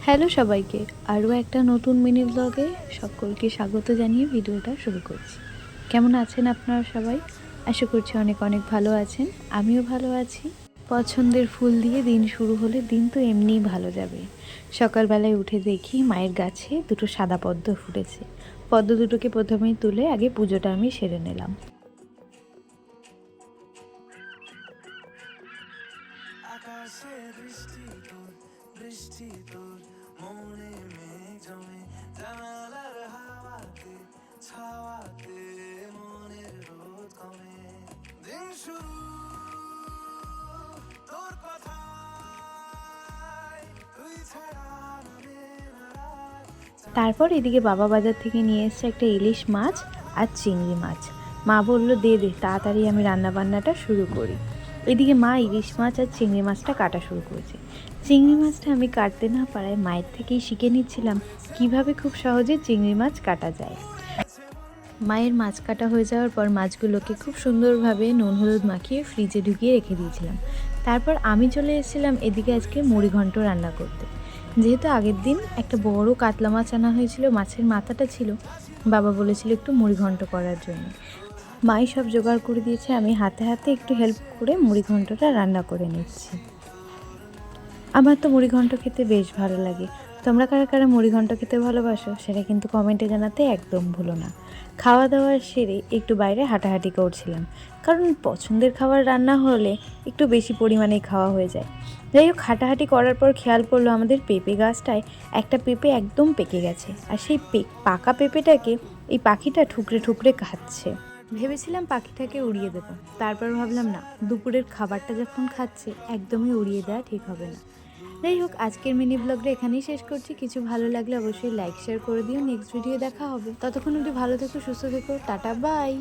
Hello সবাইকে, আরও একটা নতুন মিনি ব্লগে সকলকে স্বাগত জানিয়ে ভিডিওটা শুরু করছি। কেমন আছেন আপনারা সবাই? আশা করছি অনেক অনেক ভালো আছেন। আমিও ভালো আছি। পছন্দের ফুল দিয়ে দিন শুরু হলে দিন তো এমনিই ভালো যাবে। সকালবেলায় উঠে দেখি মায়ের গাছে দুটো সাদা পদ্ম ফুটেছে। পদ্ম দুটোকে প্রথমেই তুলে আগে পুজোটা আমি সেরে নিলাম। আকাশে বৃষ্টি তোর বৃষ্টি তোর মনে মেঘ জমে জানালার হাওয়াতে ছাওয়াতে মনের রোদ কমে দিন শুরু তোর কথা তুই ছাড়া তারপর এদিকে বাবা বাজার থেকে নিয়ে এসেছে একটা ইলিশ মাছ আর চিংড়ি মাছ। মা বলল দে দে তাড়াতাড়ি আমি রান্নাবান্নাটা শুরু করি। এদিকে মা ইলিশ মাছ আর চিংড়ি মাছটা কাটা শুরু করেছে। চিংড়ি মাছটা আমি কাটতে না পারায় মায়ের থেকেই শিখে নিচ্ছিলাম কিভাবে খুব সহজে চিংড়ি মাছ কাটা যায়। মায়ের মাছ কাটা হয়ে যাওয়ার পর মাছগুলোকে খুব সুন্দরভাবে নুন হলুদ মাখিয়ে ফ্রিজে ঢুকিয়ে রেখে দিয়েছিলাম। তারপর আমি চলে এসেছিলাম এদিকে আজকে মুড়িঘণ্ট রান্না করতে। যেহেতু আগের দিন একটা বড় কাতলা মাছ আনা হয়েছিল, মাছের মাথাটা ছিল, বাবা বলেছিল একটু মুড়িঘণ্ট করার জন্য। মাই সব জোগাড় করে দিয়েছে, আমি হাতে হাতে একটু হেল্প করে মুড়িঘণ্টটা রান্না করে নিচ্ছি। আমার তো মুড়িঘণ্ট খেতে বেশ ভালো লাগে। তোমরা কারা কারা মুড়িঘণ্ট খেতে ভালোবাসো সেটা কিন্তু কমেন্টে জানাতে একদম ভুলো না। খাওয়া দাওয়ার সেরে একটু বাইরে হাঁটাহাঁটি করছিলাম, কারণ পছন্দের খাবার রান্না হলে একটু বেশি পরিমাণে খাওয়া হয়ে যায়। যাই হোক, হাঁটাহাঁটি করার পর খেয়াল পড়লো আমাদের পেঁপে গাছটায় একটা পেঁপে একদম পেকে গেছে, আর সেই পাকা পেঁপেটাকে এই পাখিটা ঠুকরে ঠুকরে খাচ্ছে। ভেবেছিলাম পাখিটাকে উড়িয়ে দেবো, তারপর ভাবলাম না, দুপুরের খাবারটা যখন খাচ্ছে একদমই উড়িয়ে দেওয়া ঠিক হবে না। যাই হোক, আজকের মিনি ব্লগটা এখানেই শেষ করছি। কিছু ভালো লাগলে অবশ্যই লাইক শেয়ার করে দিও। নেক্সট ভিডিও দেখা হবে, ততক্ষণ অবধি ভালো থেকো, সুস্থ থেকো, টাটা বাই।